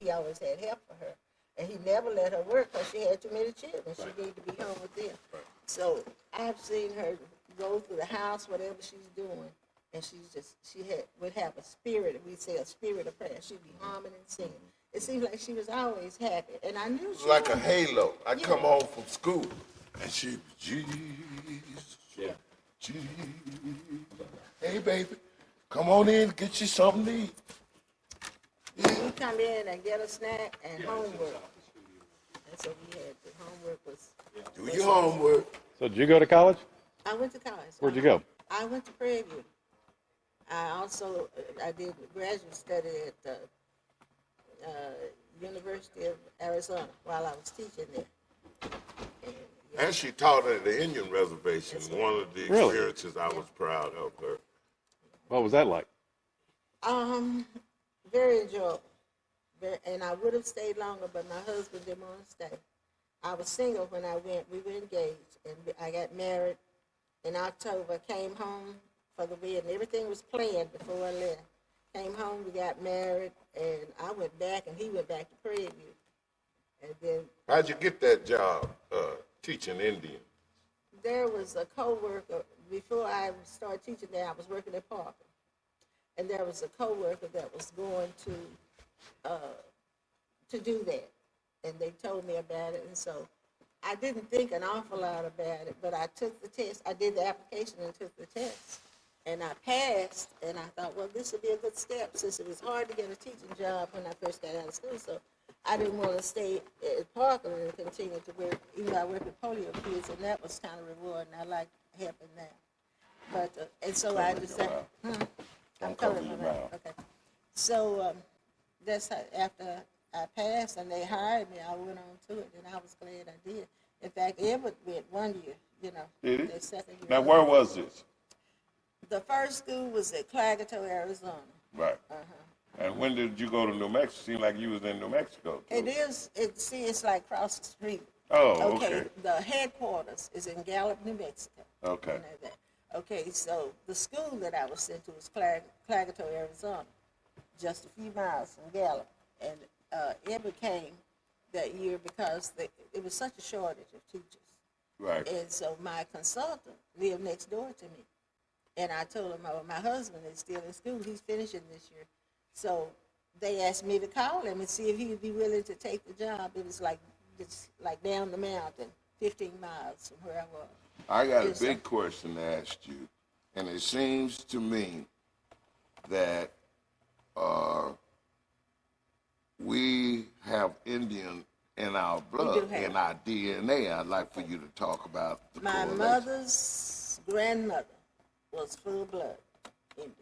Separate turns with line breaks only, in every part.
he always had help for her. And he never let her work because she had too many children. She needed to be home with them. So I've seen her go through the house, whatever she's doing, and would have a spirit, we say a spirit of prayer. She'd be humming and singing. It seems like she was always happy, and I knew she
like
was.
a halo. I come home from school, and she, Jesus, Jesus. Hey, baby, come on in, get you something to eat.
We come in and get a snack and homework. And so we had the homework was.
Do your homework.
So did you go to college?
I went to college.
Where'd you go?
I went to Prairie View. I did graduate study at the University of Arizona while I was teaching there.
And she taught at the Indian reservation. One of the experiences I was proud of her.
What was that like?
Very enjoyable. And I would have stayed longer, but my husband didn't want to stay. I was single when I went. We were engaged, and I got married in October. Came home for the wedding. Everything was planned before I left. Came home, we got married, and I went back, and he went back to Prairie View. And then
How'd you get that job teaching Indian?
there was a co-worker, before I started teaching there, I was working at Parker. And there was a co-worker that was going to do that. And they told me about it, and so I didn't think an awful lot about it, but I took the test. I did the application and took the test. And I passed, and I thought, well, this would be a good step since it was hard to get a teaching job when I first got out of school. So I didn't want to stay at Parkland and continue to work, even though I worked with polio kids, and that was kind of rewarding. I liked helping them. But, and so I decided, I'm covering my mouth. Okay. So that's how, after I passed and they hired me, I went on to it, and I was glad I did. In fact, Edward went 1 year, you know.
Did he?
The second year.
Now, where was this?
The first school was at Clagato, Arizona.
Right. And when did you go to New Mexico? Seemed like you was in New Mexico, too.
It is, it's like across the street.
Oh, okay.
The headquarters is in Gallup, New Mexico.
Okay.
You know that. Okay, so the school that I was sent to was Clagato, Arizona, just a few miles from Gallup. And Edward came that year because it was such a shortage of teachers.
Right.
And so my consultant lived next door to me. And I told him, oh, my husband is still in school. He's finishing this year. So they asked me to call him and see if he would be willing to take the job. It was like down the mountain, 15 miles from where I was.
I got a big question to ask you. And it seems to me that we have Indian in our blood, in our DNA. I'd like for you to talk about the
My mother's grandmother was full-blood Indian.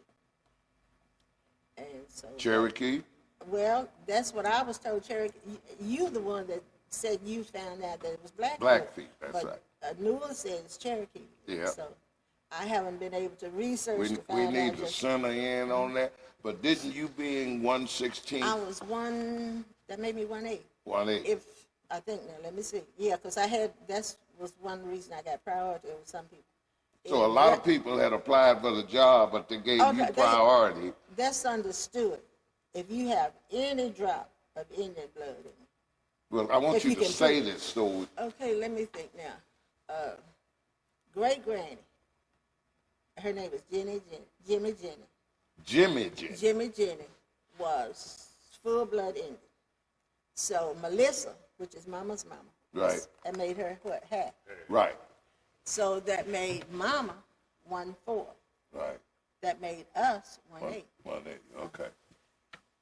And so
Cherokee?
Well, that's what I was told, Cherokee. You the one that said you found out that it was Blackfeet.
Blackfeet, that's
but,
right.
Neaul said it's Cherokee.
Yeah.
So I haven't been able to research to
We
find
need
out.
to center in on that. But didn't you being 116?
I was that made me 1/8.
1/8.
If, I think now, let me see. Yeah, because that was one reason I got priority over some people.
So a lot of people had applied for the job, but they gave you priority.
That's understood. If you have any drop of Indian blood in you.
Well, I want you to say this so.
Okay, let me think now. Great granny. Her name was Jimmy Jenny. Jimmy Jenny was full-blood Indian. So Melissa, which is Mama's mama,
right,
that made her what, half.
Right.
So that made Mama 1/4.
Right.
That made us 1/8.
1/8. Okay.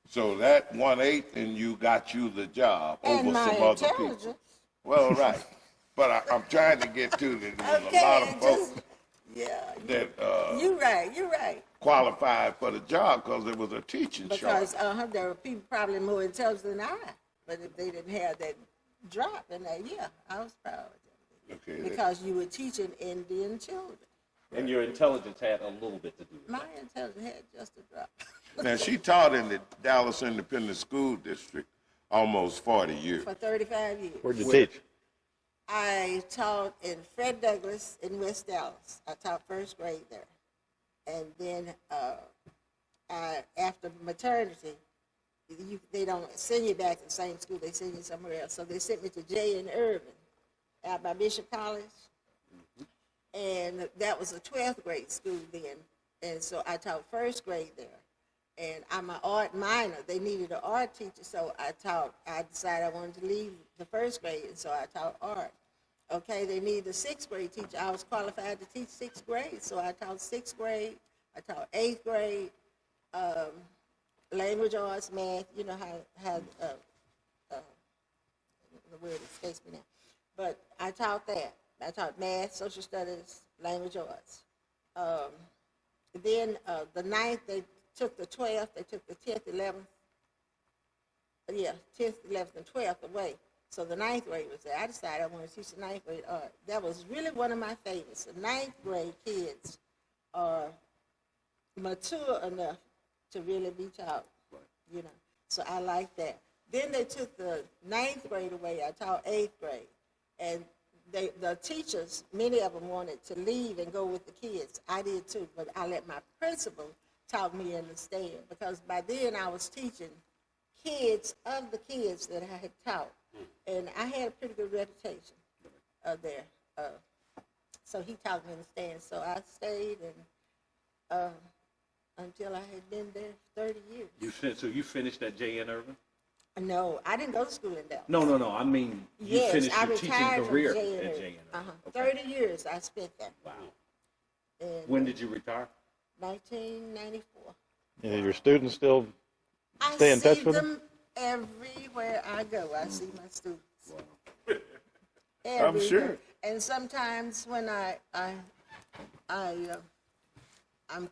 So that 1/8, and you got you the job
and
over some other people. Well, right. But I'm trying to get to that. There's a lot of folks that
you're right.
Qualified for the job because it was a teaching shortage.
Because there were people probably more intelligent than I, but if they didn't have that drop in that, I was proud of them.
Okay.
Because you were teaching Indian children.
And your intelligence had a little bit to do with it.
My intelligence had just a drop.
Now, she taught in the Dallas Independent School District almost 40 years.
For 35 years.
Where'd you teach?
I taught in Fred Douglass in West Dallas. I taught first grade there. And then after maternity, they don't send you back to the same school, they send you somewhere else. So they sent me to J in Irvin, out by Bishop College. And that was a 12th grade school then. And so I taught first grade there. And I'm an art minor. They needed an art teacher, so I decided I wanted to leave the first grade, and so I taught art. Okay, they needed a 6th grade teacher. I was qualified to teach 6th grade, so I taught 6th grade. I taught 8th grade, language arts, math. You know how the word escapes me now. But I taught that. I taught math, social studies, language arts. Then the 9th, they took the 12th, they took the 10th, 11th. Yeah, 10th, 11th, and 12th away. So the 9th grade was there. I decided I wanted to teach the 9th grade art. That was really one of my favorites. The 9th grade kids are mature enough to really be taught, you know. So I like that. Then they took the 9th grade away. I taught 8th grade. And the teachers, many of them wanted to leave and go with the kids. I did too, but I let my principal talk me in the stand, because by then I was teaching kids of the kids that I had taught. And I had a pretty good reputation there. So he talked me in the stand. So I stayed and until I had been there 30 years.
So you finished at J.N. Irvin?
No, I didn't go to school in Dallas.
No. I mean, you
Yes,
finished
I
your teaching
retired
career
from
at
J.N.
J.N. Irvin.
Okay. 30 years I spent there.
Wow.
And,
When did you retire?
1994.
Yeah, your students still stay in touch with them?
I see them everywhere I go. I see my students.
I'm
Everywhere.
sure.
And sometimes when I'm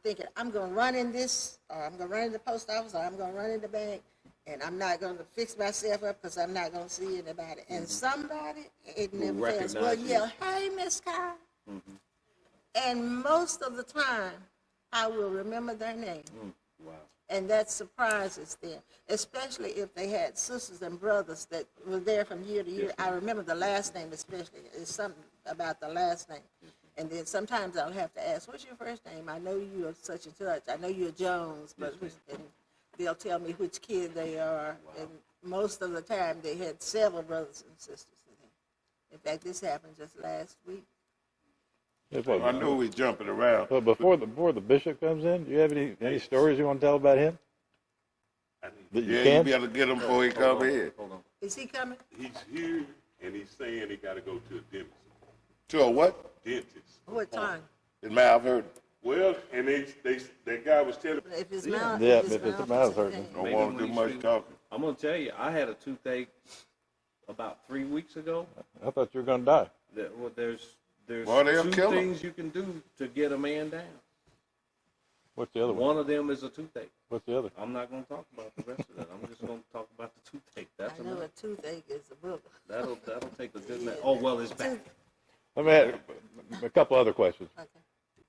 thinking, I'm going to run in this, or I'm going to run in the post office, or I'm going to run in the bank, and I'm not going to fix myself up because I'm not going to see anybody. And somebody, it never fails, will yell, "Hey, Miss Kyle." And most of the time, I will remember their name.
Wow.
And that surprises them, especially if they had sisters and brothers that were there from year to year.
Yes,
I remember the last name especially. It's something about the last name. And then sometimes I'll have to ask, "What's your first name? I know you are such and such. I know you're Jones," but and they'll tell me which kid they are. Wow. And most of the time they had several brothers and sisters in them. In fact, this happened just last week.
I know we're jumping around.
But before the bishop comes in, do you have any stories you want to tell about him? That you
Yeah,
can?
you better get him before he come in.
Hold on.
Is he coming?
He's here, and he's saying he got to go to a dentist.
To a what?
Dentist.
What time?
In Mount Vernon.
Well, and that guy was telling me.
If his mouth,
Yeah,
if
if his
his
mouth's
is
hurting.
okay.
Don't
Maybe
want to
when
do
you
much
shoot.
talking.
I'm going to tell you, I had a toothache about 3 weeks ago.
I thought you were going to die.
Well, there's
Well, they'll
two
kill him.
things you can do to get a man down.
What's the other one?
One of them is a toothache.
What's the other?
I'm not going to talk about the rest of that. I'm just going to talk about the toothache. That's
I know
enough.
a toothache is a booger.
That'll take a good man. Oh, well, it's back.
Let me ask a couple other questions.
Okay.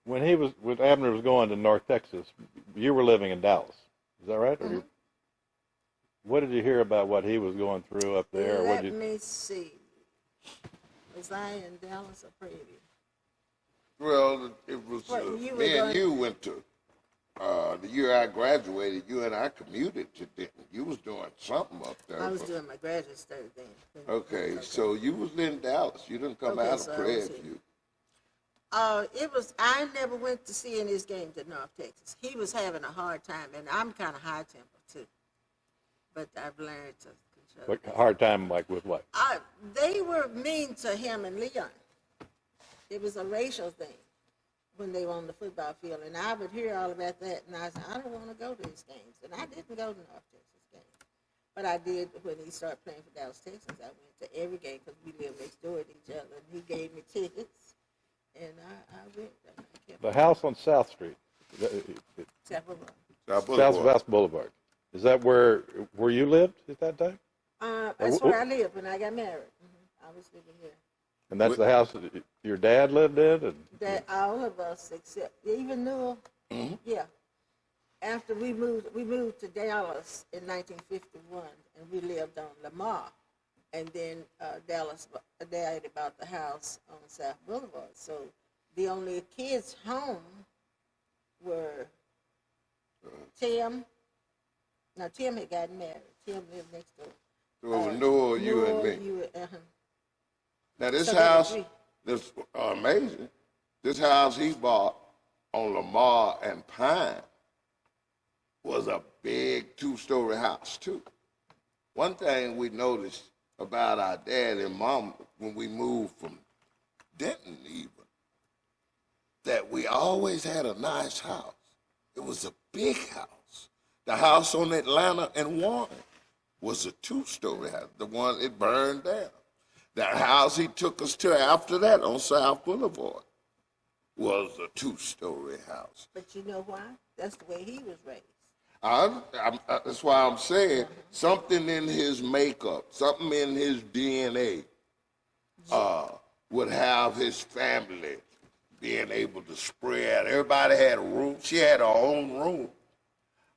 When Abner was going to North Texas, you were living in Dallas. Is that right? Or what did you hear about what he was going through up there?
Let me see. Was I in Dallas or Prairie?
Well, it was
What, you were
me and
going-
you went to the year I graduated. You and I commuted to Denton. You was doing something up there.
I was
but-
doing my graduate study then.
Okay, so you was in Dallas. You didn't come
Okay,
out
so
of
I was
Prairie View.
I never went to see any of his games in North Texas. He was having a hard time, and I'm kind of high tempered too. But I've learned to control
Like
that.
a hard time, like with what?
They were mean to him and Leon. It was a racial thing when they were on the football field, and I would hear all about that, and I said, I don't want to go to his games, and I didn't go to North Texas games. But I did when he started playing for Dallas, Texas. I went to every game because we lived next door to each other, and he gave me tickets, and I went. And I kept
The house on South Street,
South Boulevard.
South Boulevard.
South Boulevard. Is that where you lived at that time?
That's where I lived when I got married. I was living here.
And that's the house that your dad lived in? And
That all of us except even Neaul, yeah. After we moved to Dallas in 1951, and we lived on Lamar, and then Daddy bought the house on South Boulevard. So the only kids home were Tim, No, Tim had gotten married. Tim lived next door.
So it was Neaul, you and me.
Uh-huh.
Now this
So there were
house,
three.
this amazing. This house he bought on Lamar and Pine was a big 2-story house too. One thing we noticed about our dad and mom when we moved from Denton even, that we always had a nice house. It was a big house. The house on Atlanta and Warren was a 2-story house. The one, it burned down. That house he took us to after that on South Boulevard was a 2-story house.
But you know why? That's the way he was raised.
That's why I'm saying something in his makeup, something in his DNA would have his family being able to spread. Everybody had a room. She had her own room.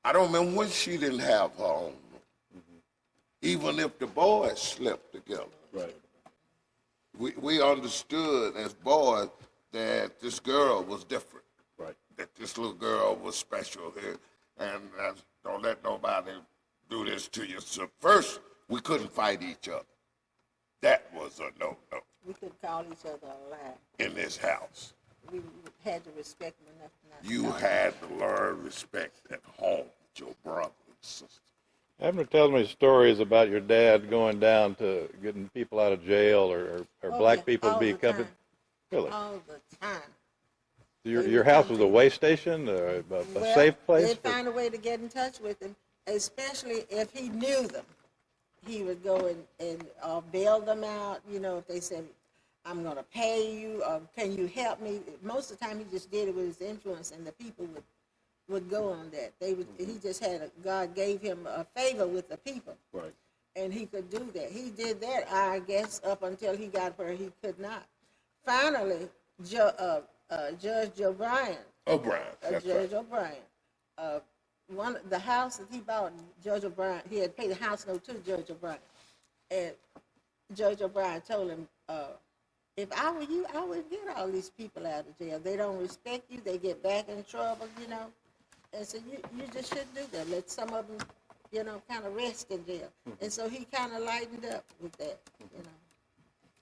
I don't remember when she didn't have her own room. Even if the boys slept together.
Right.
We understood as boys that this girl was different.
Right.
That this little girl was special here. And don't let nobody do this to you. So first, we couldn't fight each other. That was a no-no
We could call each other a lie.
in this house.
We had to respect him enough not to
You
talk.
had to learn respect at home with your brother and sister.
Abner tells me stories about your dad going down to getting people out of jail or
Oh,
black
yeah,
people to
all
be
the
accompanied.
time.
Really?
All the time.
Your house was a way station, a safe place?
They'd find a way to get in touch with him, especially if he knew them. He would go and bail them out, you know, if they said, I'm going to pay you, or can you help me? Most of the time, he just did it with his influence, and the people would go on that. He just had, God gave him a favor with the people.
Right.
And he could do that. He did that, I guess, up until he got where he could not. Finally, Judge O'Brien,
O'Brien, that's
Judge
right.
O'Brien, the house that he bought, Judge O'Brien, he had paid the house note to Judge O'Brien. And Judge O'Brien told him, if I were you, I would get all these people out of jail. They don't respect you. They get back in trouble, you know. And so you just shouldn't do that. Let some of them, you know, kind of rest in jail. And so he kind of lightened up with that, you know.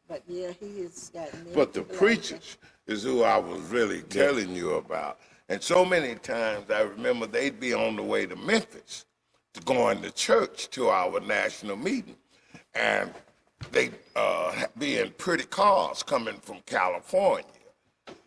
But, yeah, he has gotten many
But the
people out of jail.
preachers is who I was really telling you about. And so many times I remember they'd be on the way to Memphis to going to church to our national meeting. And they'd be in pretty cars coming from California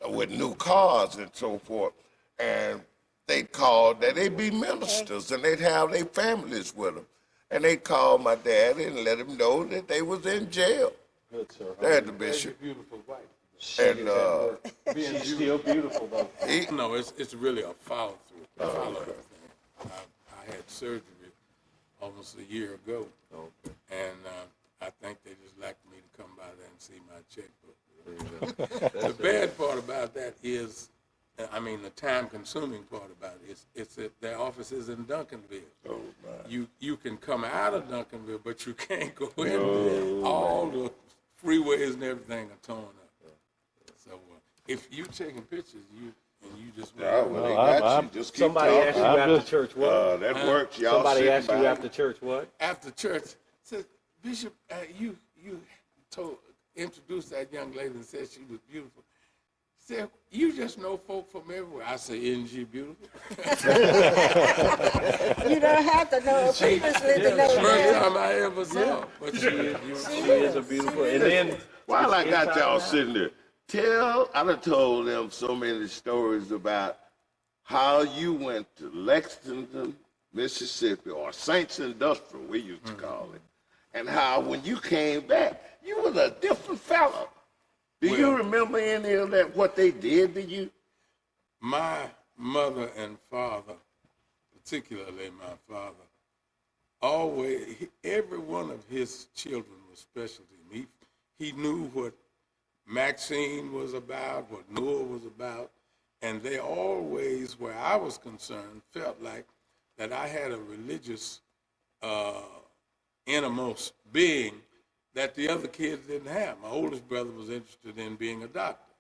with new cars and so forth. And they'd call that they'd be ministers and they'd have their families with them. And they'd call my dad and let him know that they was in jail.
Good, sir.
There's the bishop.
Beautiful wife.
And
She's still beautiful, though.
No, it's really a follow-through. I had surgery almost a year ago, and I think they just like me to come by there and see my checkbook. The bad part about that is, I mean, the time-consuming part about it is, it's that their office is in Duncanville. You can come out of Duncanville, but you can't go in. All the freeways and everything are torn up. So if you taking pictures, you just
yeah, well, they
Well,
got
I'm-
you. Just keep
Somebody asked you
talking.
I'm
after
just-
church what?
That works. Y'all
Somebody
sitting
asked you
by.
after church what?
after church said, Bishop, you introduced that young lady and said she was beautiful. Said, you just know folk from everywhere. I said, isn't she beautiful?
You don't have to know previously to know
First
that.
time I ever saw her. But she is beautiful.
She is a beautiful. And then
While I got
inside
y'all
and out.
sitting there, I done told them so many stories about how you went to Lexington, Mississippi, or Saints Industrial, we used to call it, and how when you came back, you was a different fellow. Do you
Well-
remember any of that, what they did to you?
My mother and father, particularly my father, always, every one of his children was special to him. He knew what Maxine was about, what Neaul was about, and they always, where I was concerned, felt like that I had a religious innermost being that the other kids didn't have. My oldest brother was interested in being a doctor,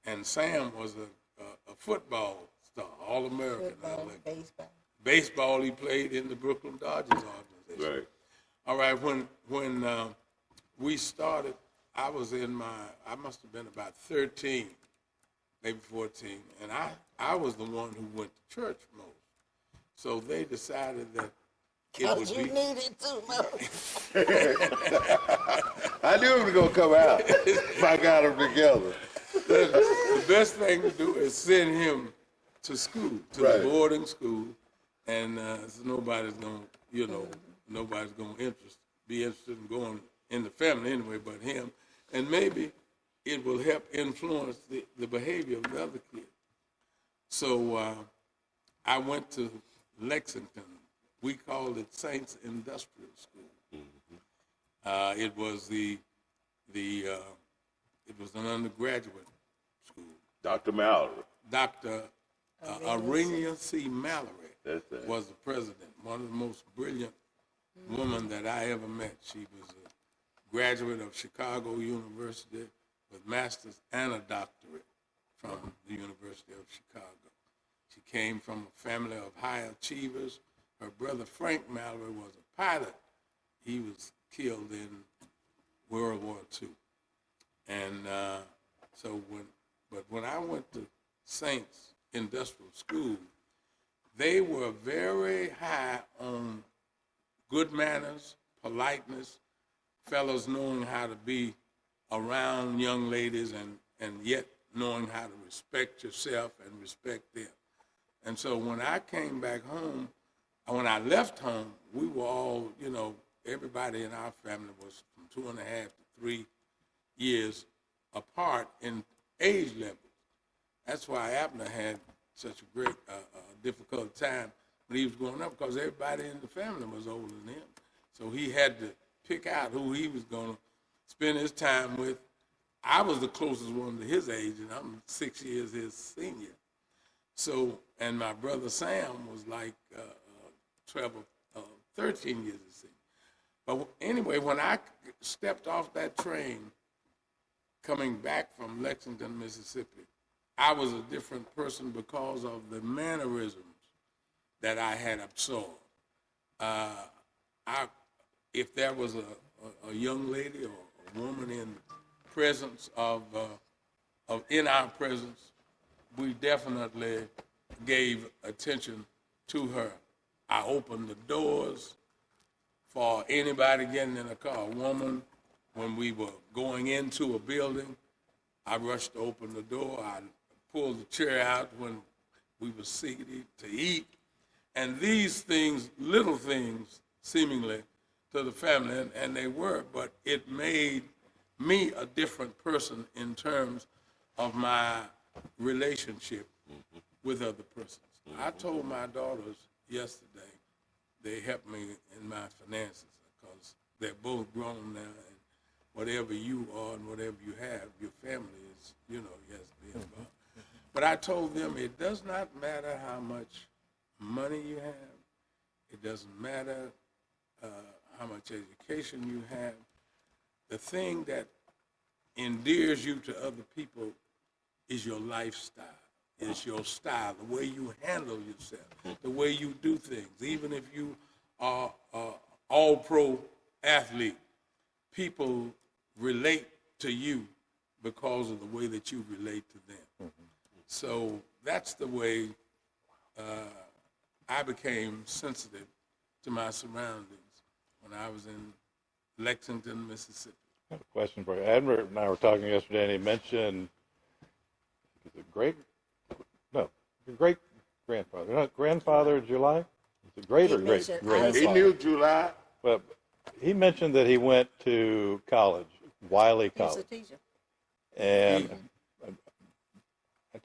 and Sam was a football star, All-American,
Football, baseball.
Baseball, he played in the Brooklyn Dodgers organization.
Right.
All right, when we started, I must have been about 13, maybe 14, and I was the one who went to church most. So they decided that it would
You
be.
needed too much.
I knew it was gonna come out if I got them together.
The best thing to do is send him to school, to
Right.
the boarding school, and so nobody's gonna be interested in going in the family anyway, but him, and maybe it will help influence the behavior of the other kids. So I went to Lexington. We called it Saints Industrial School. It was it was an undergraduate school.
Dr. Mallory.
Dr. Arenia C. Mallory
That's it.
was the president, one of the most brilliant women that I ever met. She was a graduate of Chicago University with master's and a doctorate from the University of Chicago. She came from a family of high achievers. Her brother Frank Mallory was a pilot. He was killed in World War II. And when I went to Saints Industrial School, they were very high on good manners, politeness, fellows knowing how to be around young ladies and yet knowing how to respect yourself and respect them. And so when I came back home, when I left home, we were all, everybody in our family was from 2.5 to 3 years apart in age levels. That's why Abner had such a great, difficult time when he was growing up, because everybody in the family was older than him. So he had to pick out who he was going to spend his time with. I was the closest one to his age, and I'm 6 years his senior. So, and my brother Sam was like 12 or 13 years his senior. But anyway, when I stepped off that train coming back from Lexington, Mississippi, I was a different person because of the mannerisms that I had absorbed. If there was a young lady or a woman in presence in our presence, we definitely gave attention to her. I opened the doors for anybody getting in a car. A woman, when we were going into a building, I rushed to open the door. I pulled the chair out when we were seated to eat. And these things, little things, seemingly, to the family, and they were, but it made me a different person in terms of my relationship with other persons. I told my daughters yesterday, they helped me in my finances because they're both grown now, and whatever you are and whatever you have, your family is, you has to be involved. But I told them it does not matter how much money you have. It doesn't matter how much education you have. The thing that endears you to other people is your lifestyle. It's your style, the way you handle yourself, the way you do things. Even if you are all-pro athlete, people relate to you because of the way that you relate to them. So that's the way I became sensitive to my surroundings when I was in Lexington, Mississippi.
I have a question for you. Abner and I were talking yesterday, and he mentioned your great-grandfather. Not grandfather in July? Is it great or great?
mentioned
Grandfather.
He knew July.
Well, he mentioned that he went to college, Wiley
He's a
College.
teacher.
And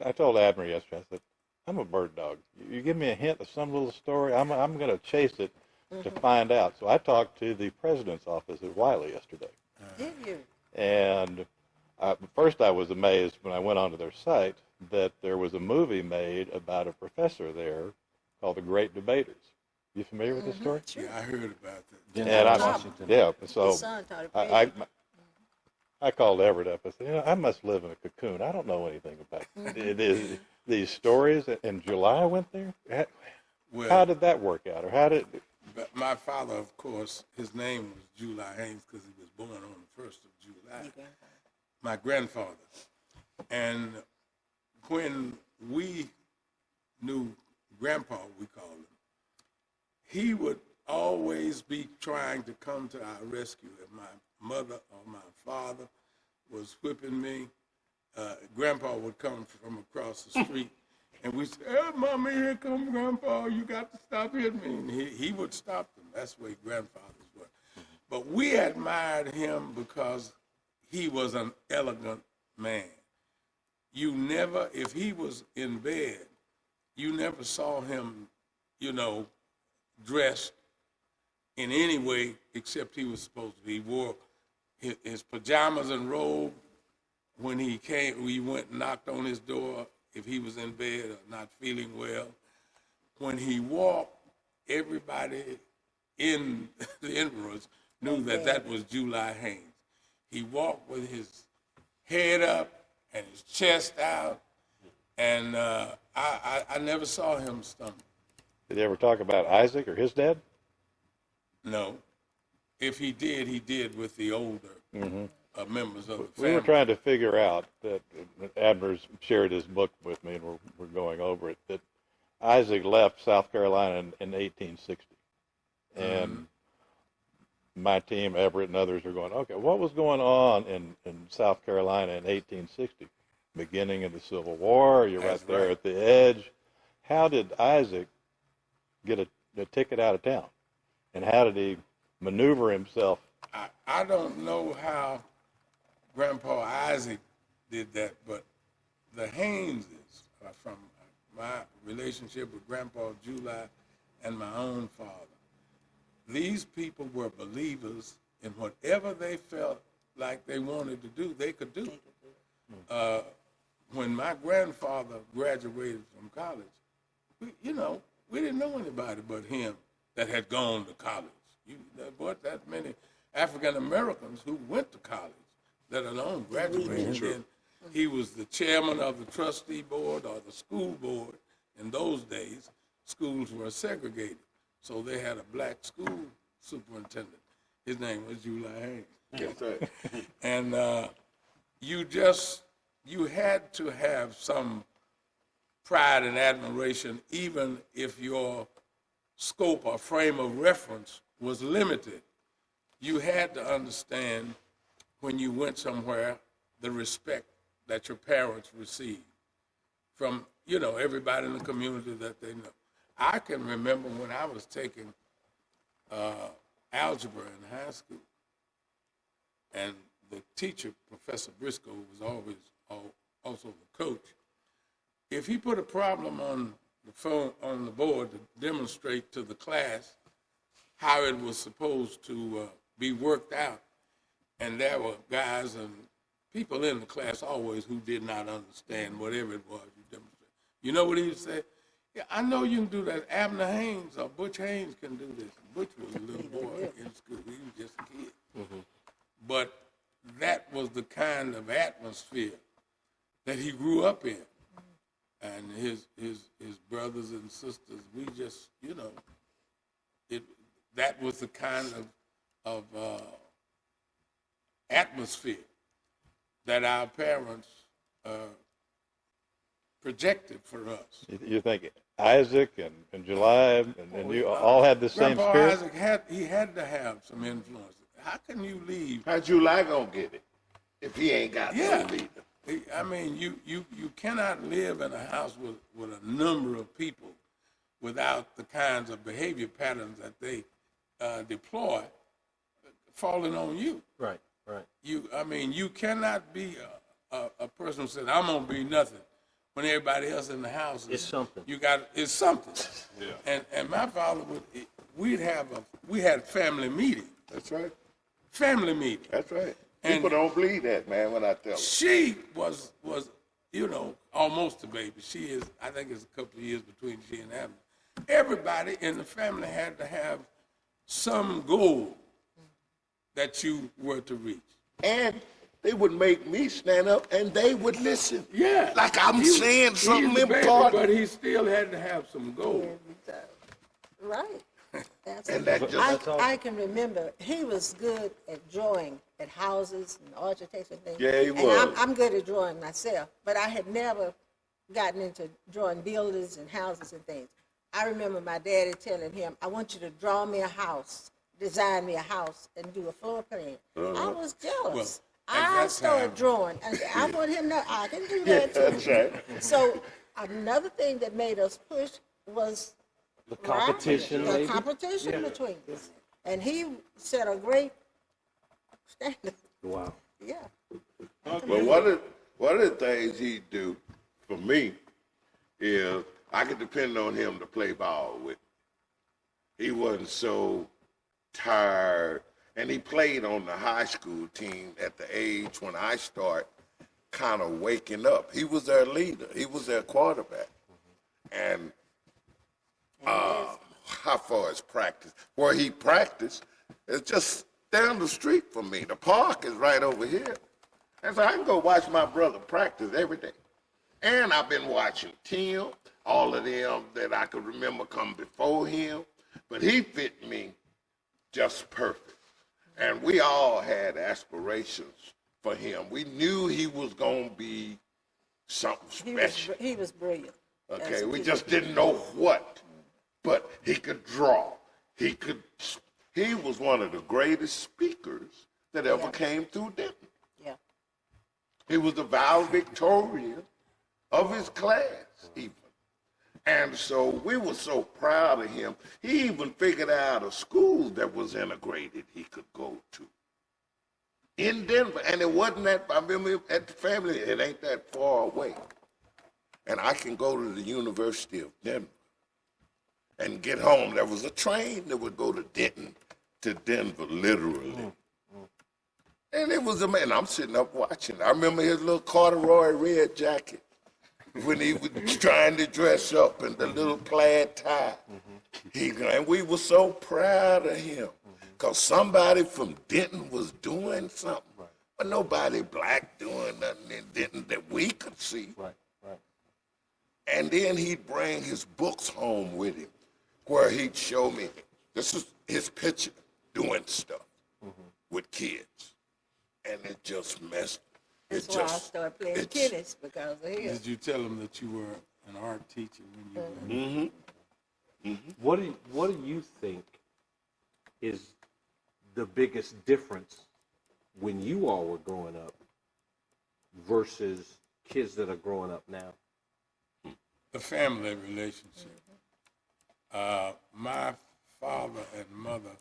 I told Abner yesterday, I said, I'm a bird dog. You give me a hint of some little story, I'm going to chase it to find out. So I talked to the president's office at Wiley yesterday.
Did you?
And first I was amazed when I went onto their site that there was a movie made about a professor there called The Great Debaters. You familiar with this story?
Sure.
Yeah, I heard about that.
His
So
son taught it.
I called Everett up. I said, I must live in a cocoon. I don't know anything about these stories. In July I went there.
Well,
How did that work out, or how did?
but my father, of course, his name was July Haynes because he was born on the 1st of July. My grandfather. And when we knew Grandpa, we called him, he would always be trying to come to our rescue. If my mother or my father was whipping me, Grandpa would come from across the street, and we said, "Hey, Mommy, here come Grandpa. You got to stop hitting me." And he would stop them. That's the way grandfathers were. But we admired him because he was an elegant man. You never, if he was in bed, you never saw him, dressed in any way except he was supposed to be. He wore his pajamas and robe. When he came, we went and knocked on his door if he was in bed or not feeling well. When he walked, everybody in the entrance knew that was July Haynes. He walked with his head up and his chest out, and I never saw him stumble.
Did he ever talk about Isaac or his dad?
No. If he did with the older members of the family.
We were trying to figure out that Abner's shared his book with me, and we're going over it, that Isaac left South Carolina in 1860. And my team, Everett and others, are going, okay, what was going on in South Carolina in 1860? Beginning of the Civil War, you're right there at the edge. How did Isaac get a ticket out of town? And how did he maneuver himself?
I don't know how Grandpa Isaac did that, but the Hayneses, from my relationship with Grandpa July and my own father, these people were believers in whatever they felt like they wanted to do, they could do. When my grandfather graduated from college, we didn't know anybody but him that had gone to college. There weren't that many African Americans who went to college, let alone graduated. And he was the chairman of the trustee board or the school board. In those days, schools were segregated, so they had a black school superintendent. His name was July Haynes.
That's right.
And you had to have some pride and admiration, even if your scope or frame of reference was limited. You had to understand when you went somewhere the respect that your parents received from, everybody in the community that they know. I can remember when I was taking algebra in high school, and the teacher, Professor Briscoe, was always also the coach. If he put a problem on the board to demonstrate to the class how it was supposed to be worked out, and there were guys and people in the class always who did not understand whatever it was you demonstrated. You know what he would say? Yeah, I know you can do that. Abner Haynes or Butch Haynes can do this. Butch was a little boy in school. He was just a kid. But that was the kind of atmosphere that he grew up in. And his brothers and sisters, we just, that was the kind of atmosphere that our parents projected for us.
You think Isaac and July and you all had the same
Grandpa
spirit?
Isaac had to have some influence. How can you leave?
How July gonna get it if he ain't got no leader?
I mean, you cannot live in a house with a number of people without the kinds of behavior patterns that they deploy falling on you.
Right.
You cannot be a person who says, I'm gonna be nothing, when everybody else in the house is
something.
It's something.
Yeah.
And my father we had family meeting.
That's right.
Family meeting.
That's right.
And
People don't believe that, man, when I tell them.
She was almost a baby. She is, I think it's a couple of years between she and Abner. Everybody in the family had to have some goal that you were to reach.
And they would make me stand up and they would listen.
Yeah.
Like I'm saying something
He's a baby,
important.
but he still had to have some goal.
Right.
And that just,
I can remember he was good at drawing at houses and architecture and things.
Yeah, he
And
was.
I'm good at drawing myself, but I had never gotten into drawing buildings and houses and things. I remember my daddy telling him, I want you to draw me a house, design me a house, and do a floor plan. I was jealous.
Well, at
I
that
started
time-
drawing. And I want him to know I can do that too.
that's right.
So another thing that made us push was
The competition,
the
maybe?
competition between us. And he set a great standard.
Wow.
Yeah.
Well, one of the things he do for me is I could depend on him to play ball with. He wasn't so tired, and he played on the high school team at the age when I start kind of waking up. He was their leader. He was their quarterback, and how far as practice? Where he practiced, it's just down the street from me. The park is right over here. And so I can go watch my brother practice every day. And I've been watching Tim, all of them that I could remember come before him. But he fit me just perfect. And we all had aspirations for him. We knew he was going to be something special.
He was brilliant.
Okay, we just didn't know what. But he could draw. He was one of the greatest speakers that ever came through Denton.
Yeah.
He was the valedictorian of his class, even. And so we were so proud of him. He even figured out a school that was integrated he could go to in Denver. And it wasn't that, I remember at the family, it ain't that far away. And I can go to the University of Denver and get home. There was a train that would go to Denton, to Denver, literally. And it was amazing. I'm sitting up watching. I remember his little corduroy red jacket when he was trying to dress up in the little plaid tie. And we were so proud of him because somebody from Denton was doing something, but nobody black doing nothing in Denton that we could see.
Right, right.
And then he'd bring his books home with him, where he'd show me, this is his picture doing stuff with kids. And it just messed.
That's why I started playing tennis, because of him.
Did you tell him that you were an art teacher when you were?
What do you think is the biggest difference when you all were growing up versus kids that are growing up now?
The family relationship. My father and mother,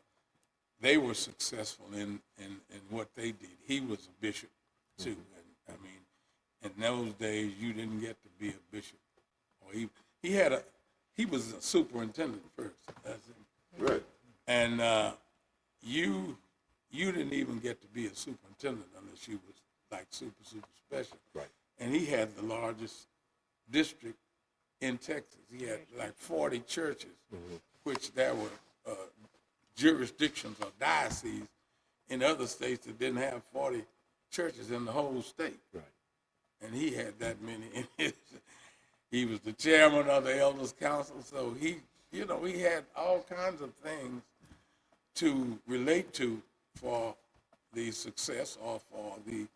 they were successful in what they did. He was a bishop too. And I mean, in those days, you didn't get to be a bishop. Or he was a superintendent first. That's it.
Right.
And you didn't even get to be a superintendent unless you was like super special.
Right.
And he had the largest district in Texas. He had like 40 churches, which there were jurisdictions or dioceses in other states that didn't have 40 churches in the whole state.
Right.
And he had that many in his. He was the chairman of the Elders Council, so he had all kinds of things to relate to for the success or for the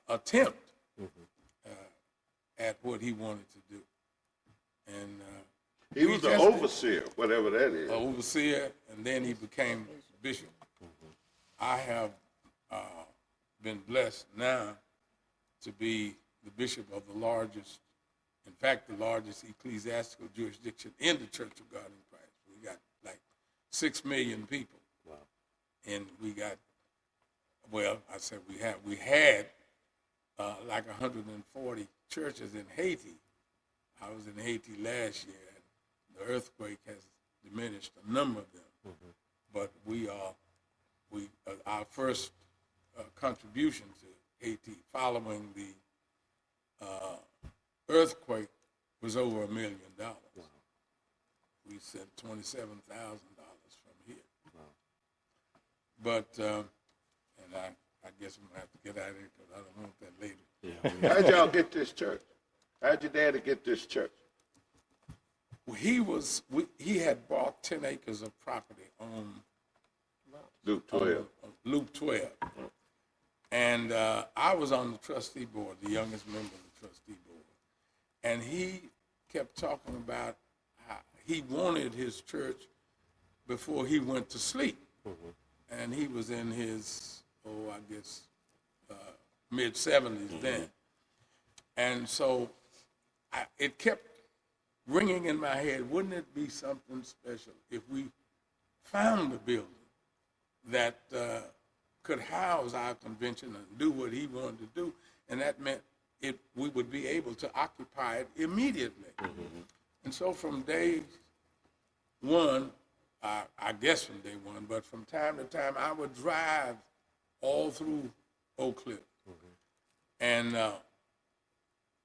attempt at what he wanted to do. And
He was an overseer, whatever that is.
overseer, and then he became bishop. I have been blessed now to be the bishop of the largest, in fact, the largest ecclesiastical jurisdiction in the Church of God in Christ. We got like 6 million people.
Wow.
And we got, well, I said we had like 140 churches in Haiti. I was in Haiti last year, and the earthquake has diminished a number of them. But our first contribution to Haiti following the earthquake was over $1 million. Wow. We sent $27,000 from here.
Wow.
But, and I guess I'm going to have to get out of here because I don't want that later.
How'd y'all get this church? How'd your daddy get this church?
he had bought 10 acres of property on
Luke 12.
Loop 12. And I was on the trustee board, the youngest member of the trustee board. And he kept talking about how he wanted his church before he went to sleep. And he was in his, mid-70s then. And so it kept ringing in my head, wouldn't it be something special if we found a building that could house our convention and do what he wanted to do, and that meant we would be able to occupy it immediately. And so from day one, I guess from day one, but from time to time, I would drive all through Oak Cliff. And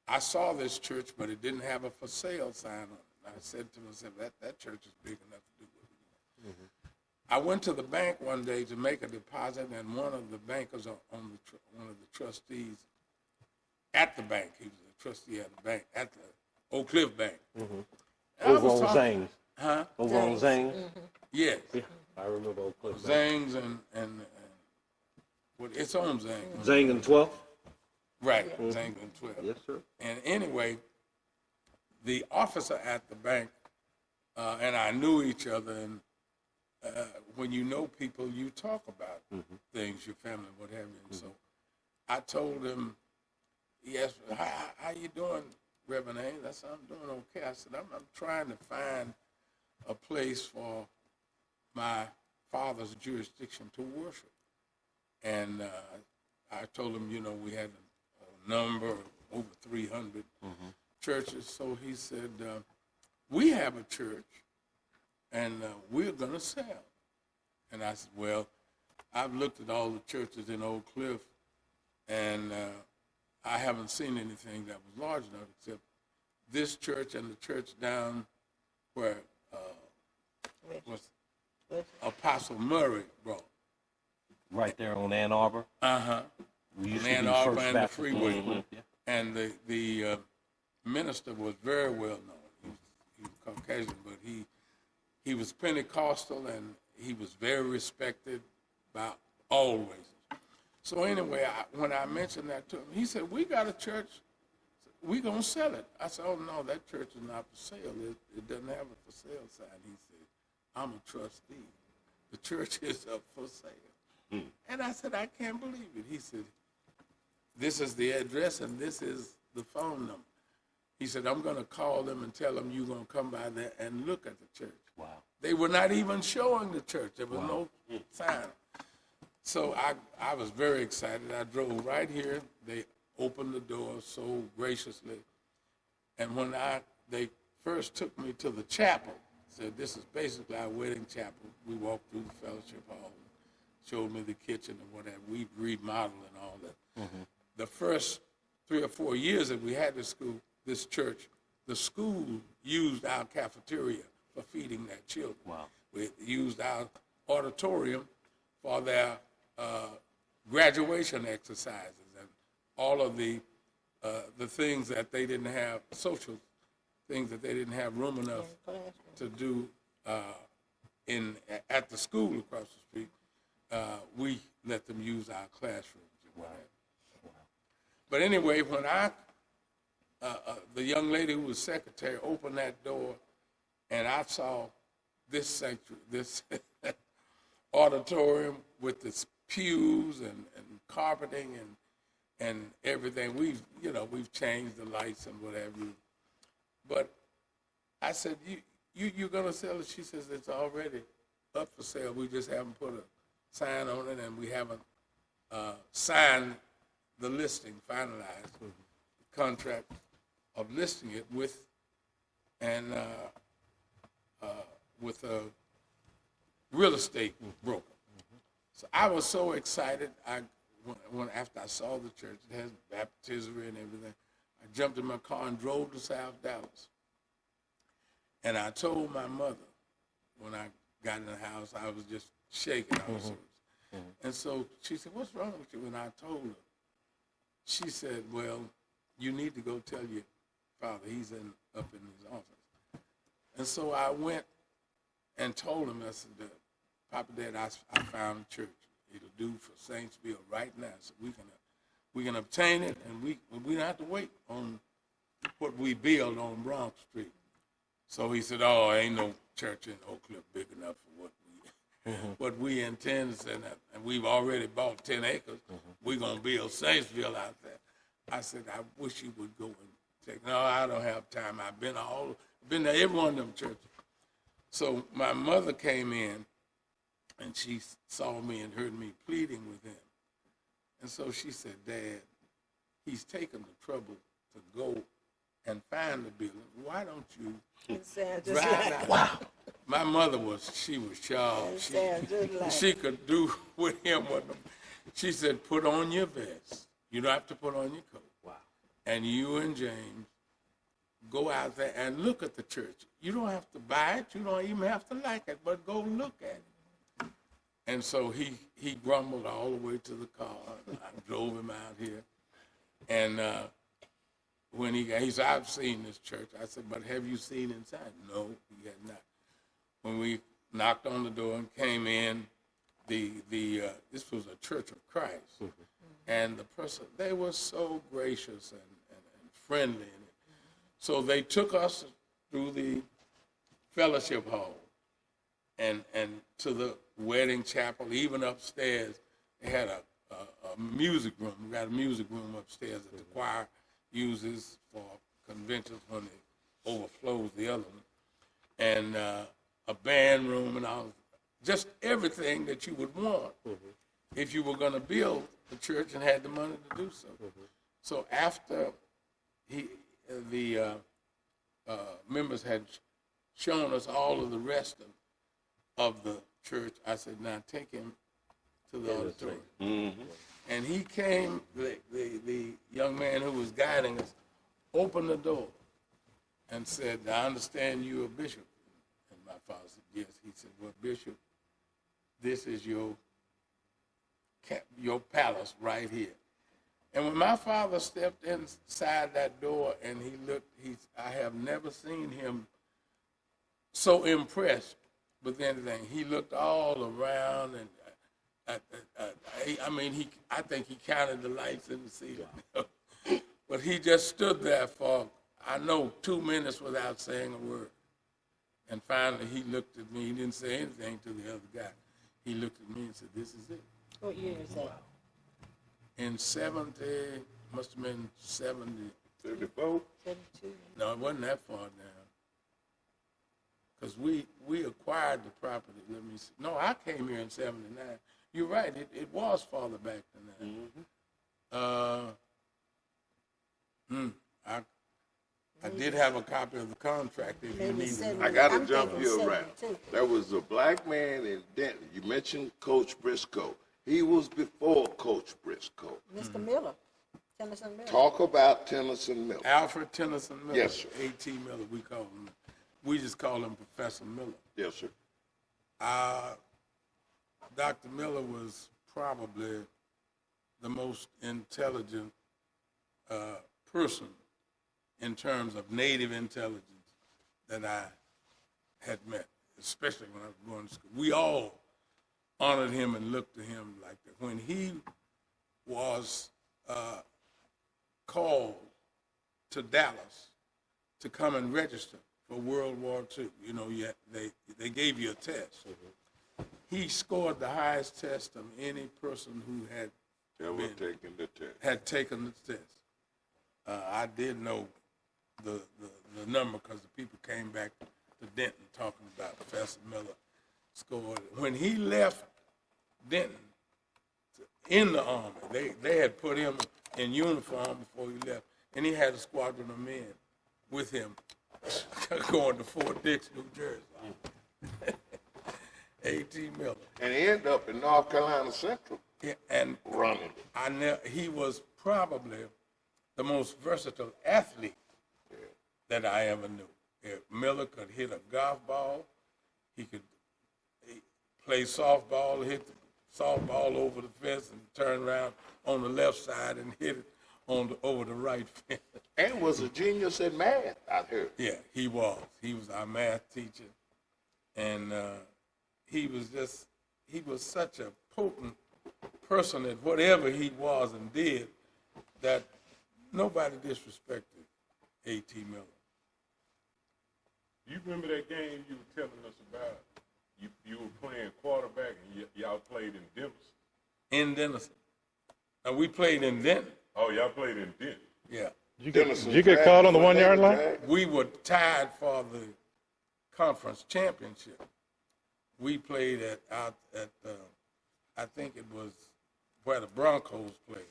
I saw this church, but it didn't have a for sale sign on it. And I said to myself, that church is big enough to do what we want. I went to the bank one day to make a deposit, and one of the bankers one of the trustees at the bank, he was a trustee at the bank, at the Oak Cliff Bank.
Over on Zings.
Huh?
Over on Zings.
Yes.
Yeah, I remember Oak Cliff.
Zings and what, it's on Zings.
Zing and 12th?
Right, Zings and 12.
Yes, sir.
And anyway, the officer at the bank and I knew each other, and when you know people, you talk about things, your family, what have you. And so I told him, he asked, how you doing, Reverend Haynes? I said, I'm doing okay. I said, I'm trying to find a place for my father's jurisdiction to worship. And I told him, we had a number of over 300 churches. So he said, we have a church, and we're going to sell. And I said, well, I've looked at all the churches in Oak Cliff, and I haven't seen anything that was large enough except this church and the church down where was Apostle Murray brought.
Right there on Ann Arbor. We used to
Ann
be
Arbor
First
and the
Baptist.
freeway. And the minister was very well known. He was Caucasian, but he was Pentecostal, and he was very respected by all races. So anyway, when I mentioned that to him, he said, we got a church, we're going to sell it. I said, oh, no, that church is not for sale. It doesn't have a for sale sign. He said, I'm a trustee. The church is up for sale. And I said, I can't believe it. He said, this is the address, and this is the phone number. He said, I'm going to call them and tell them you're going to come by there and look at the church. Wow. They were not even showing the church. There was no sign. So I was very excited. I drove right here. They opened the door so graciously. And when they first took me to the chapel, said, this is basically our wedding chapel. We walked through the fellowship hall, showed me the kitchen and whatever. We remodeled and all that. The first 3 or 4 years that we had this church, the school used our cafeteria for feeding their children. Wow. We used our auditorium for their graduation exercises and all of the things that they didn't have, social things that they didn't have room enough to do at the school across the street. We let them use our classrooms and whatever. But anyway, when the young lady who was secretary opened that door, and I saw this sanctuary, this auditorium with its pews and carpeting and everything. We've changed the lights and whatever. But I said, you're gonna sell it? She says it's already up for sale. We just haven't put a sign on it, and we haven't signed the listing, finalized the contract of listing it with a real estate broker. So I was so excited. When after I saw the church, it has baptistry and everything, I jumped in my car and drove to South Dallas. And I told my mother when I got in the house, I was just shaking. And so she said, what's wrong with you? And I told her. She said, well, you need to go tell your father. He's up in his office. And so I went and told him, I said, Papa, Dad, I found a church. It'll do for Saintsville right now. So we can obtain it, and we don't have to wait on what we build on Bronx Street. So he said, oh, ain't no church in Oak Cliff big enough for what we intend. And we've already bought 10 acres. We're going to build Saintsville out there. I said, I wish you would go and take. No, I don't have time. I've been to every one of them churches. So my mother came in, and she saw me and heard me pleading with him. And so she said, Dad, he's taken the trouble to go and find the building. Why don't you drive out? Wow. My mother she was sharp. She could do with him what she said, put on your vest. You don't have to put on your coat. Wow. And you and James go out there and look at the church. You don't have to buy it. You don't even have to like it, but go look at it. And so he grumbled all the way to the car. I drove him out here. And when he said, I've seen this church. I said, but have you seen inside? No, he had not. When we knocked on the door and came in, this was a Church of Christ. And the person, they were so gracious and friendly. So they took us through the fellowship hall and to the wedding chapel, even upstairs. They had a music room. We got a music room upstairs that the choir uses for conventions when it overflows the other one. And a band room and all, just everything that you would want if you were going to build the church and had the money to do so. So after the members had shown us all of the rest of the church, I said, now take him to the auditorium. And he came, the young man who was guiding us, opened the door and said, I understand you're a bishop. And my father said, yes. He said, well, Bishop, this is your palace right here. And when my father stepped inside that door and he looked, I have never seen him so impressed with anything. He looked all around, and I think he counted the lights in the ceiling. But he just stood there for, 2 minutes without saying a word. And finally he looked at me. He didn't say anything to the other guy. He looked at me and said, this is it.
What year is that?
In 70, must have been 70.
34?
72.
No, it wasn't that far down. Because we acquired the property, let me see. No, I came here in 79. You're right, it was farther back than that. I did have a copy of the contract if you need it.
I got to jump you around. There was a black man in Denton. You mentioned Coach Briscoe. He was before Coach Briscoe.
Mr. Miller, Tennyson Miller.
Talk about Tennyson Miller.
Alfred Tennyson Miller.
Yes, sir.
A.T. Miller, we call him. We just call him Professor Miller.
Yes, sir.
Dr. Miller was probably the most intelligent person in terms of native intelligence that I had met, especially when I was going to school. We all honored him and looked to him like that. When he was called to Dallas to come and register for World War II, they gave you a test. He scored the highest test of any person who had
taken the test.
Had taken the test. I did know the number because the people came back to Denton talking about Professor Miller scored. When he left Denton in the Army, they had put him in uniform before he left, and he had a squadron of men with him going to Fort Dix, New Jersey. A.T. Miller.
And he ended up in North Carolina Central.
Yeah, and
running.
He was probably the most versatile athlete that I ever knew. Miller could hit a golf ball. He could play softball, hit the softball over the fence and turn around on the left side and hit it over the right fence.
And was a genius in math, I heard.
Yeah, he was. He was our math teacher, and he was such a potent person at whatever he was and did that nobody disrespected A.T. Miller.
You remember that game you were telling us about? You were playing quarterback and y'all played in Denison.
In Denison. Now, we played in Denton.
Oh, y'all played in Denton.
Yeah.
Did you get caught on the 1 yard line?
We were tied for the conference championship. We played out at I think it was where the Broncos played.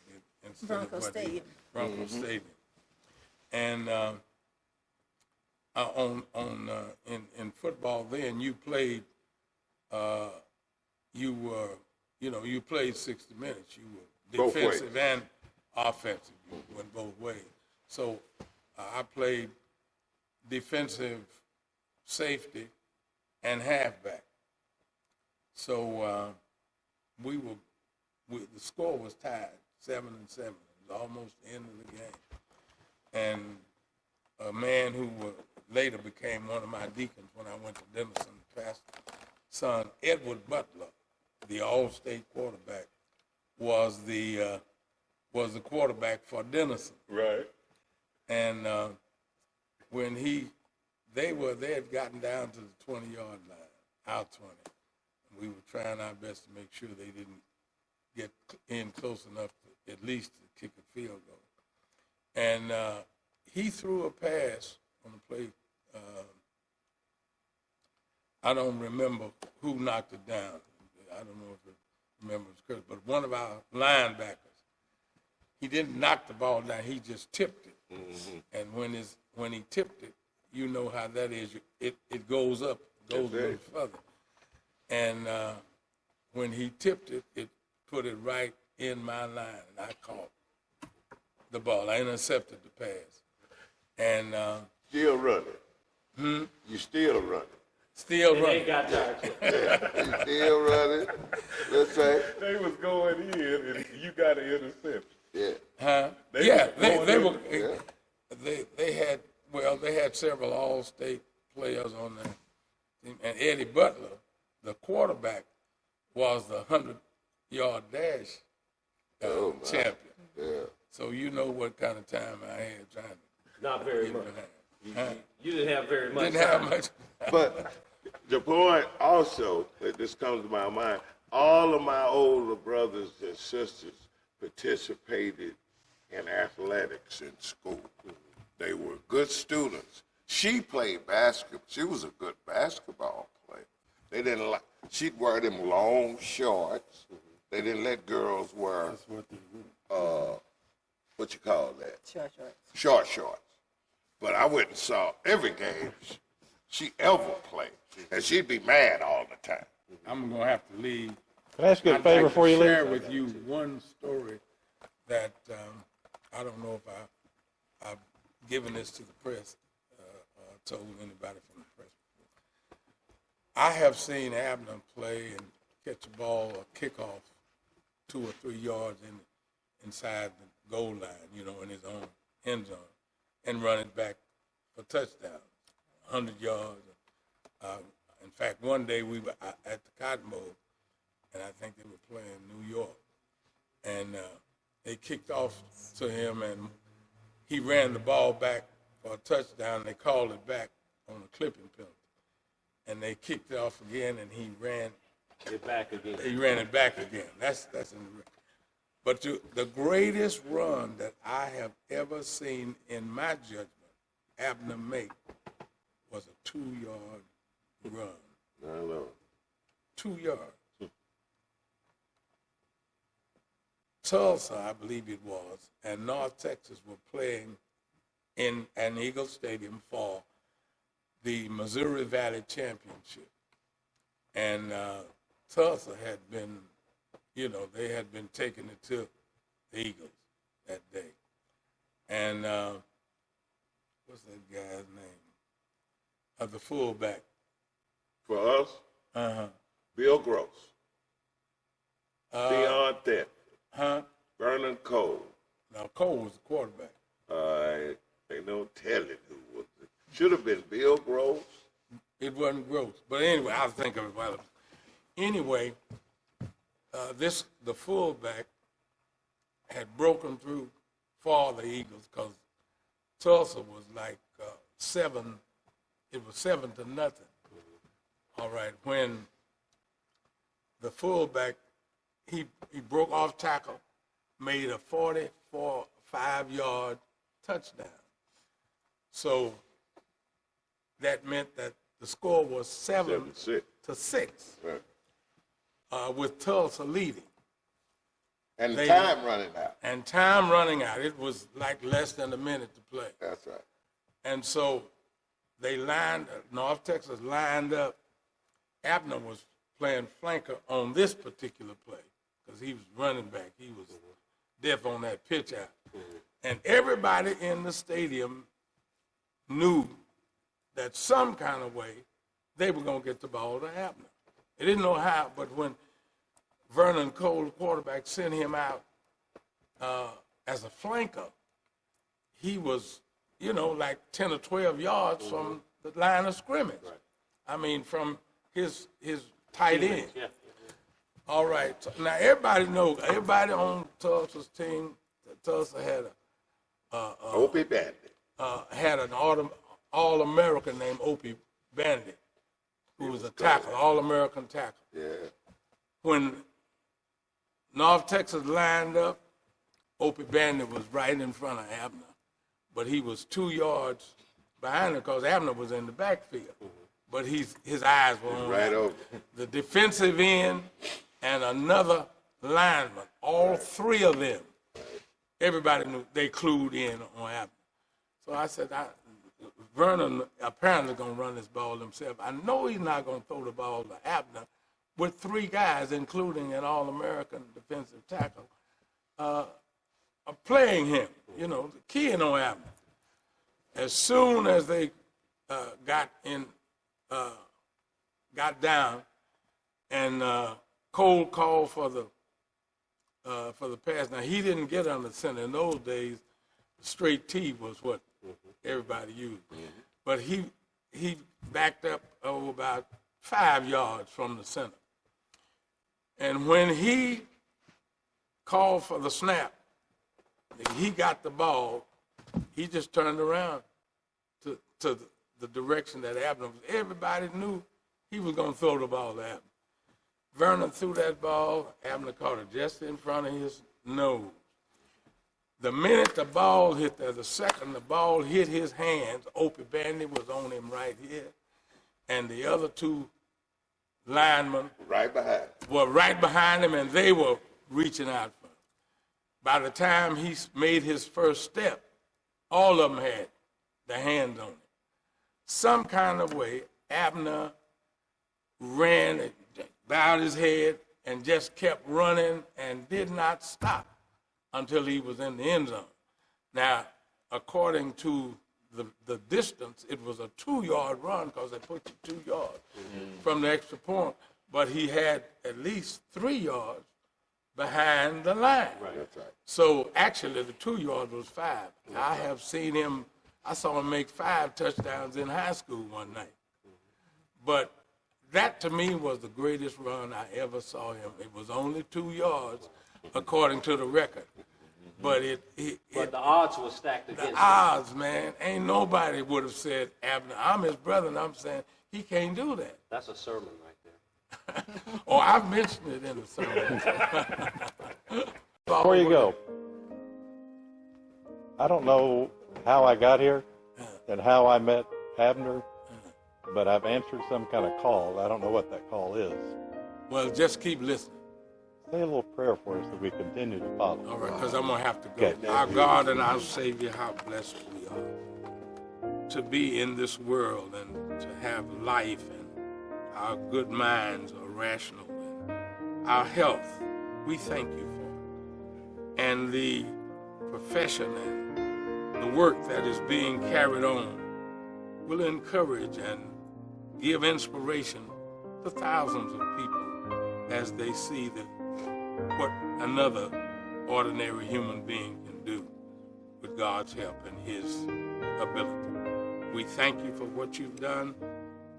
Bronco Stadium.
Bronco Stadium. And in football then, you played, you played 60 minutes. You were
Both
defensive
ways.
and offensive. You went both ways. So I played defensive, safety, and halfback. So the score was tied, 7-7. It was almost the end of the game. And a man who later became one of my deacons when I went to Denison, pastor's son, Edward Butler, the All-State quarterback, was the quarterback for Denison.
Right.
And when they had gotten down to the 20-yard line, out 20. We were trying our best to make sure they didn't get in close enough to at least to kick a field goal. And he threw a pass on the play. I don't remember who knocked it down. I don't know if it remembers Chris, but one of our linebackers, he didn't knock the ball down. He just tipped it. Mm-hmm. And when he tipped it, you know how that is. It goes up, goes a little further. And when he tipped it, it put it right in my line, and I caught the ball. I intercepted the pass. And
Still running. You still running.
Still
And
running.
they got tired.
You still running. Let's say.
They was going in and you got an interception.
Yeah.
Huh?
They
Yeah,
was
they
going
were. They had several All-State players on there, and Eddie Butler, the quarterback, was the 100-yard dash champion.
Yeah.
So you know what kind of time I had trying to
Not very
get
much.
behind.
You didn't have very much
Didn't have
time.
much.
But the point also, that this comes to my mind, all of my older brothers and sisters participated in athletics in school. They were good students. She played basketball. She was a good basketball player. They didn't like, she'd wear them long shorts. They didn't let girls wear, what you call that?
Short shorts.
Short shorts. But I went and saw every game she ever played. And she'd be mad all the time.
I'm going to have to leave.
Can I ask you a favor before you
I'd like to share
leave?
with you one story that I don't know if I've given this to the press, told anybody from the press before. I have seen Abner play and catch a ball or kickoff 2 or 3 yards inside the goal line, in his own end zone, and run it back for touchdowns, 100 yards. In fact, one day we were at the Cotton Bowl, and I think they were playing New York, and they kicked off to him, and he ran the ball back for a touchdown. They called it back on a clipping penalty, and they kicked it off again, and he ran
Get back again.
He ran it back again. That's in the. But the greatest run that I have ever seen in my judgment, Abner make, was a 2-yard run.
I know.
2 yards. Tulsa, I believe it was, and North Texas were playing in an Eagle Stadium for the Missouri Valley Championship. And Tulsa had been, they had been taking it to the Eagles that day. And what's that guy's name? The fullback.
For us, Bill Gross, Deion Thet,
Huh?
Vernon Cole.
Now, Cole was the quarterback.
Ain't no telling who was it. Should have been Bill Groves.
It wasn't Gross. But anyway, I'll think of it while it's... Anyway, the fullback had broken through for the Eagles because Tulsa was like 7, it was 7-0. All right, when the fullback, he broke off tackle, made a 45-yard touchdown. So that meant that the score was 7-6,
Right.
with Tulsa leading.
And time running out.
And time running out. It was like less than a minute to play.
That's right.
And so they North Texas lined up. Abner was playing flanker on this particular play because he was running back. He was deaf on that pitch out. And everybody in the stadium knew that some kind of way they were going to get the ball to Abner. They didn't know how, but when Vernon Cole, the quarterback, sent him out as a flanker, he was, like 10 or 12 yards from the line of scrimmage. Right. I mean, from his tight end. Yeah. All right. So now everybody on Tulsa's team, Tulsa had
Opie Bandit.
Had an All-American named Opie Bandit, who was a tackle, All-American tackle.
Yeah.
When North Texas lined up, Opie Bandit was right in front of Abner, but he was 2 yards behind him because Abner was in the backfield. But his eyes were on
right over
the defensive end and another lineman. All three of them, everybody knew they clued in on Abner. So I said, Vernon apparently going to run this ball himself. I know he's not going to throw the ball to Abner with 3 guys, including an All-American defensive tackle, playing him, keying on Abner. As soon as they got down, and Cole called for the pass. Now he didn't get under center in those days. Straight T was what everybody used, but he backed up about 5 yards from the center. And when he called for the snap, he got the ball. He just turned around to the direction that Abner was. Everybody knew he was going to throw the ball to Abner. Vernon threw that ball. Abner caught it just in front of his nose. The minute the ball hit there, the second the ball hit his hands, Opie Bandit was on him right here, and the other 2 linemen were right behind him, and they were reaching out for him. By the time he made his first step, all of them had their hands on him. Some kind of way, Abner ran and bowed his head and just kept running and did not stop until he was in the end zone. Now, according to the distance, it was a 2-yard run because they put you 2 yards from the extra point, but he had at least 3 yards behind the line.
Right. That's right.
So actually, the 2 yards was 5. I have seen him. I saw him make 5 touchdowns in high school one night. But that to me was the greatest run I ever saw him. It was only 2 yards, according to the record. But
but the odds were stacked against him.
The odds, man. Ain't nobody would have said, Abner, I'm his brother, and I'm saying he can't do that.
That's a sermon right there.
Oh, I've mentioned it in the sermon.
Before you go, I don't know how I got here and how I met Abner, but I've answered some kind of call. I don't know what that call is.
Well, just keep listening.
Say a little prayer for us that we continue to follow.
All right, because I'm going to have to go.
Okay.
Our God and our Savior, how blessed we are to be in this world and to have life, and our good minds are rational, and our health, we thank you for. And the profession and the work that is being carried on will encourage and give inspiration to thousands of people as they see what another ordinary human being can do. God's help and his ability. We thank you for what you've done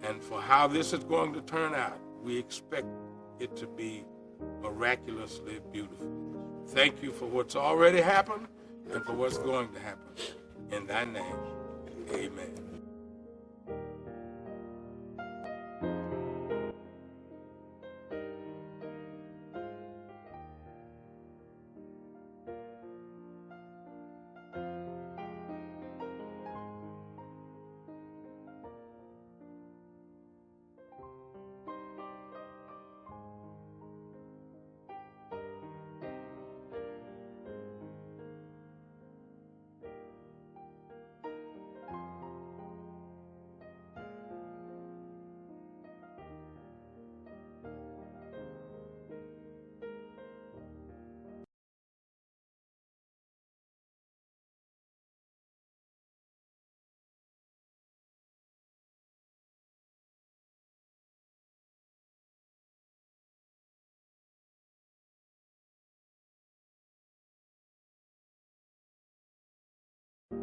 and for how this is going to turn out. We expect it to be miraculously beautiful. Thank you for what's already happened and for what's going to happen. In thy name, amen.